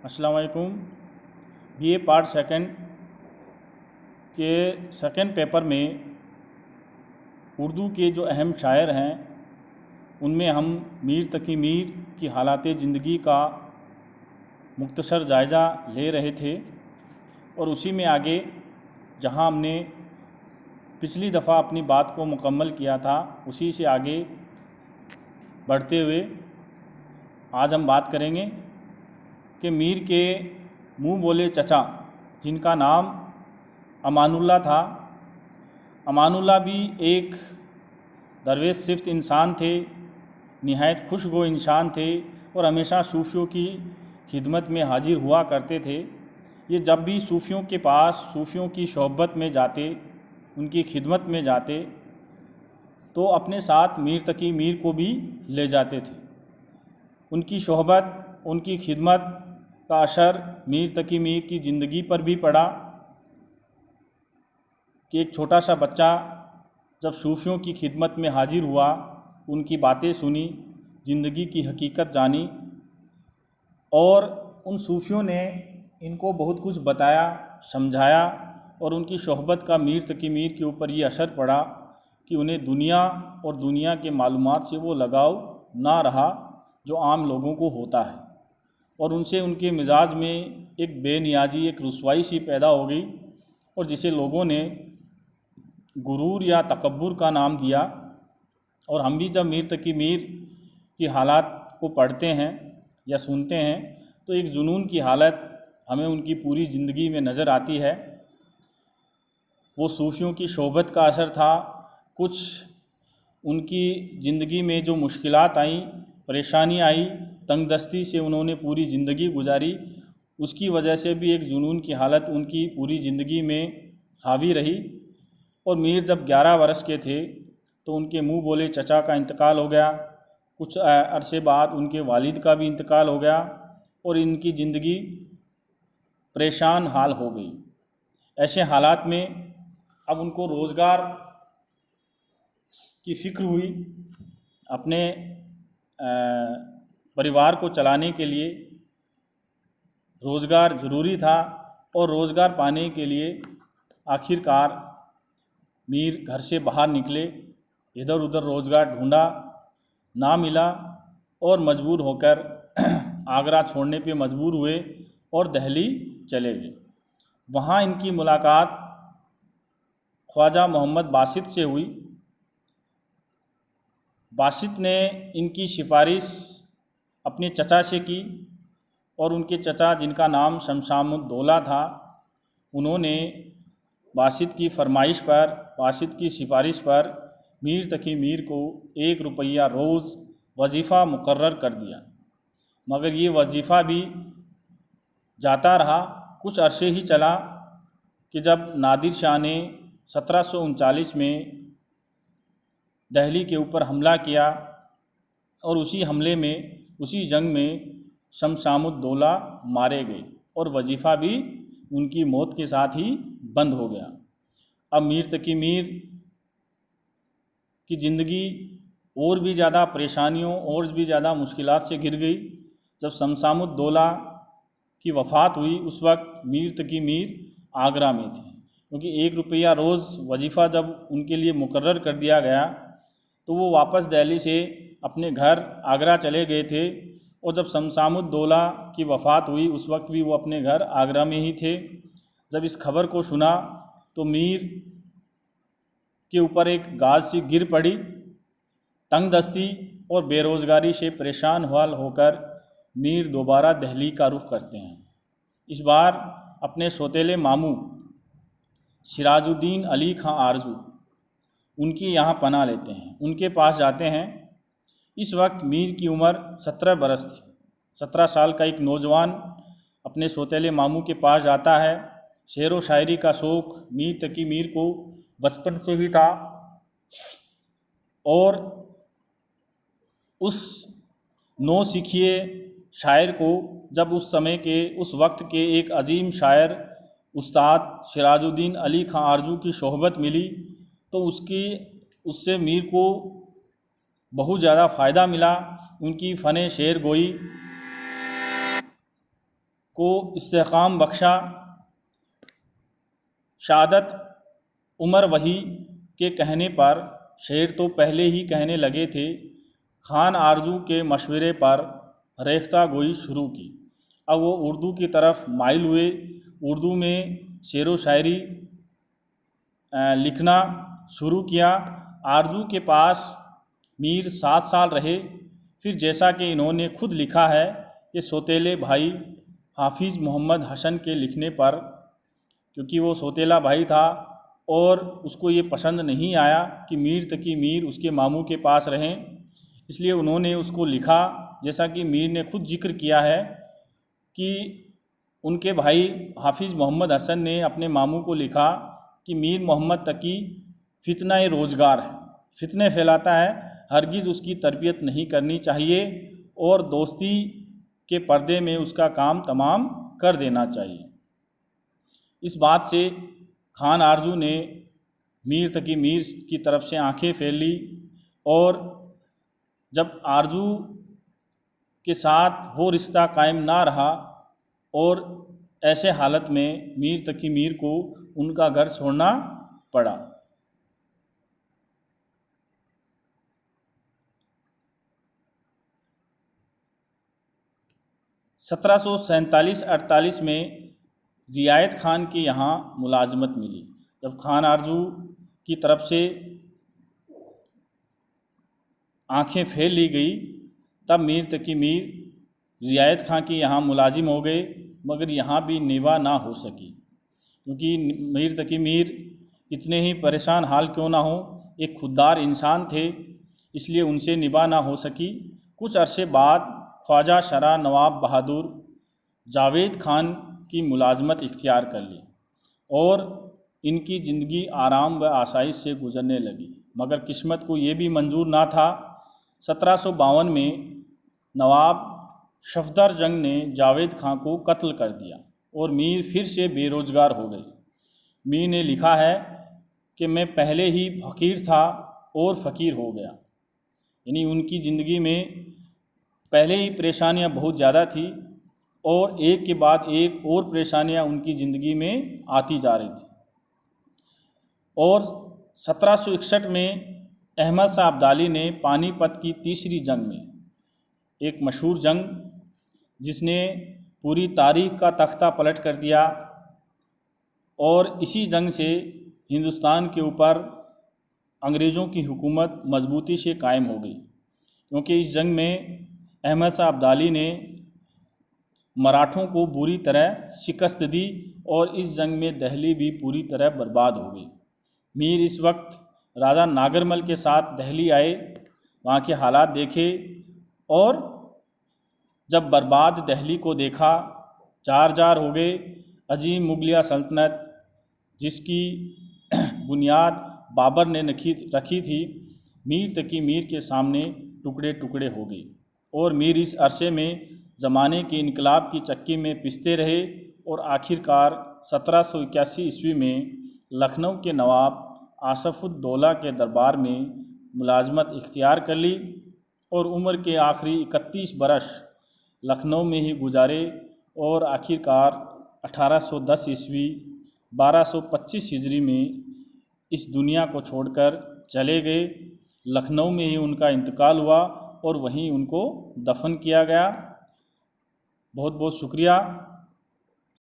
अस्सलाम वालेकुम। BA part second के सेकंड पेपर में उर्दू के जो अहम शायर हैं उनमें हम मीर तकी मीर की हालात ज़िंदगी का मुख्तसर जायज़ा ले रहे थे और उसी में आगे जहां हमने पिछली दफ़ा अपनी बात को मुकम्मल किया था उसी से आगे बढ़ते हुए आज हम बात करेंगे कि मीर के मुँह बोले चचा जिनका नाम अमानुल्लाह था। अमानुल्लाह भी एक दरवेश सिफ्त इंसान थे, निहायत खुशगो इंसान थे और हमेशा सूफ़ियों की खिदमत में हाजिर हुआ करते थे। ये जब भी सूफ़ियों के पास सूफ़ियों की सोहबत में जाते, उनकी खिदमत में जाते तो अपने साथ मीर तकी मीर को भी ले जाते थे। उनकी सोहबत, उनकी खिदमत का असर मीर तकी मीर की ज़िंदगी पर भी पड़ा कि एक छोटा सा बच्चा जब सूफ़ियों की खिदमत में हाजिर हुआ, उनकी बातें सुनी, ज़िंदगी की हकीकत जानी और उन सूफ़ियों ने इनको बहुत कुछ बताया, समझाया और उनकी सोहबत का मीर तकी मीर के ऊपर ये असर पड़ा कि उन्हें दुनिया और दुनिया के मालूमात से वो लगाव ना रहा जो आम लोगों को होता है और उनसे उनके मिजाज में एक बेनियाजी, एक रुसवाई सी पैदा हो गई और जिसे लोगों ने गुरूर या तकब्बुर का नाम दिया। और हम भी जब मीर तकी मीर की हालात को पढ़ते हैं या सुनते हैं तो एक जुनून की हालत हमें उनकी पूरी ज़िंदगी में नज़र आती है। वो सूफ़ियों की सोहबत का असर था, कुछ उनकी ज़िंदगी में जो मुश्किलात आईं, परेशानी आई, तंगदस्ती से उन्होंने पूरी ज़िंदगी गुजारी, उसकी वजह से भी एक जुनून की हालत उनकी पूरी ज़िंदगी में हावी रही। और मीर जब 11 वर्ष के थे तो उनके मुँह बोले चचा का इंतकाल हो गया। कुछ अरसे बाद उनके वालिद का भी इंतकाल हो गया और इनकी ज़िंदगी परेशान हाल हो गई। ऐसे हालात में अब उनको रोज़गार की फ़िक्र हुई। अपने परिवार को चलाने के लिए रोज़गार ज़रूरी था और रोज़गार पाने के लिए आखिरकार मीर घर से बाहर निकले, इधर उधर रोज़गार ढूंढा, ना मिला और मजबूर होकर आगरा छोड़ने पे मजबूर हुए और दिल्ली चले गए। वहाँ इनकी मुलाकात ख्वाजा मोहम्मद बासित से हुई। बासित ने इनकी सिफारिश अपने चचा से की और उनके चचा जिनका नाम शमशामुद्दौला था, उन्होंने बासित की फरमाइश पर, बासित की सिफारिश पर मीर तकी मीर को 1 रुपया रोज़ वजीफ़ा मुकर्रर कर दिया। मगर ये वजीफ़ा भी जाता रहा, कुछ अरसे ही चला कि जब नादिर शाह ने 1739 में दिल्ली के ऊपर हमला किया और उसी हमले में, उसी जंग में शमशामुद्दौला मारे गए और वजीफ़ा भी उनकी मौत के साथ ही बंद हो गया। अब मीर तकी मीर की ज़िंदगी और भी ज़्यादा परेशानियों और भी ज़्यादा मुश्किलात से घिर गई। जब शमशामुद्दौला की वफ़ात हुई उस वक्त मीर तकी मीर आगरा में थे, क्योंकि 1 रुपया रोज़ वजीफ़ा जब उनके लिए मुकर्रर कर दिया गया तो वो वापस दिल्ली से अपने घर आगरा चले गए थे। और जब शमशामुद्दौला की वफ़ात हुई उस वक्त भी वो अपने घर आगरा में ही थे। जब इस खबर को सुना तो मीर के ऊपर एक गाज सी गिर पड़ी। तंगदस्ती और बेरोज़गारी से परेशान हाल होकर मीर दोबारा दिल्ली का रुख करते हैं। इस बार अपने सौतेले मामू सिराजुद्दीन अली खां आरजू उनकी यहाँ पनाह लेते हैं, उनके पास जाते हैं। इस वक्त मीर की उम्र 17 बरस थी। 17 साल का एक नौजवान अपने सौतेले मामू के पास जाता है। शेर व शायरी का शौक़ मीर तकी मीर को बचपन से ही था और उस नौसिखिए शायर को जब उस समय के, उस वक्त के एक अजीम शायर उस्ताद सिराजुद्दीन अली खां आरजू की सोहबत मिली तो उससे मीर को बहुत ज़्यादा फ़ायदा मिला। उनकी फ़न शेर गोई को इस्तेकाम बख्शा। शहादत उमर वही के कहने पर शेर तो पहले ही कहने लगे थे, खान आरजू के मशवरे पर रेख्ता गोई शुरू की। अब वो उर्दू की तरफ माइल हुए, उर्दू में शेर व शायरी लिखना शुरू किया। आरजू के पास मीर 7 साल रहे। फिर जैसा कि इन्होंने खुद लिखा है कि सौतेले भाई हाफिज़ मोहम्मद हसन के लिखने पर, क्योंकि वो सौतेला भाई था और उसको ये पसंद नहीं आया कि मीर तकी मीर उसके मामू के पास रहें, इसलिए उन्होंने उसको लिखा। जैसा कि मीर ने खुद जिक्र किया है कि उनके भाई हाफिज़ मोहम्मद हसन ने अपने मामू को लिखा कि मीर मोहम्मद तकी फितना रोज़गार है, फितने फैलाता है, हरगिज़ उसकी तरबियत नहीं करनी चाहिए और दोस्ती के पर्दे में उसका काम तमाम कर देना चाहिए। इस बात से खान आरजू ने मीर तकी मीर की तरफ से आंखें फेर ली और जब आरजू के साथ वो रिश्ता कायम ना रहा और ऐसे हालत में मीर तकी मीर को उनका घर छोड़ना पड़ा। सत्रह सौ 47-48 में रियायत खान के यहाँ मुलाजमत मिली। जब खान आरजू की तरफ से आंखें फेर ली गई तब मीर तकी मीर रियायत खां के यहाँ मुलाजिम हो गए, मगर यहाँ भी निभा ना हो सकी, क्योंकि मीर तकी मीर इतने ही परेशान हाल क्यों ना हो, एक खुददार इंसान थे, इसलिए उनसे निभा ना हो सकी। कुछ अरसे बाद ख्वाजा शरा नवाब बहादुर जावेद खान की मुलाजमत इख्तियार कर ली और इनकी ज़िंदगी आराम व आसाइश से गुजरने लगी। मगर किस्मत को ये भी मंजूर ना था। 1752 में नवाब सफदर जंग ने जावेद खां को कत्ल कर दिया और मीर फिर से बेरोज़गार हो गए। मीर ने लिखा है कि मैं पहले ही फ़कीर था और फ़कीर हो गया, यानी उनकी ज़िंदगी में पहले ही परेशानियां बहुत ज़्यादा थी और एक के बाद एक और परेशानियां उनकी ज़िंदगी में आती जा रही थी। और 1761 में अहमद शाह अब्दाली ने पानीपत की तीसरी जंग में, एक मशहूर जंग जिसने पूरी तारीख का तख्ता पलट कर दिया, और इसी जंग से हिंदुस्तान के ऊपर अंग्रेज़ों की हुकूमत मजबूती से कायम हो गई, क्योंकि इस जंग में अहमद शाह अब्दाली ने मराठों को बुरी तरह शिकस्त दी और इस जंग में दिल्ली भी पूरी तरह बर्बाद हो गई। मीर इस वक्त राजा नागरमल के साथ दिल्ली आए, वहाँ के हालात देखे और जब बर्बाद दिल्ली को देखा, जार जार हो गए। अजीम मुगलिया सल्तनत जिसकी बुनियाद बाबर ने रखी थी, मीर तकी मीर के सामने टुकड़े टुकड़े हो गई और मीर इस अरसे में ज़माने के इनकलाब की चक्की में पिसते रहे और आखिरकार 1781 ईस्वी में लखनऊ के नवाब आसफुद्दौला के दरबार में मुलाजमत इख्तियार कर ली और उम्र के आखिरी 31 बरस लखनऊ में ही गुजारे और आखिरकार 1810 ईस्वी 1225 हिजरी में इस दुनिया को छोड़कर चले गए। लखनऊ में ही उनका इंतकाल हुआ और वहीं उनको दफन किया गया। बहुत बहुत शुक्रिया।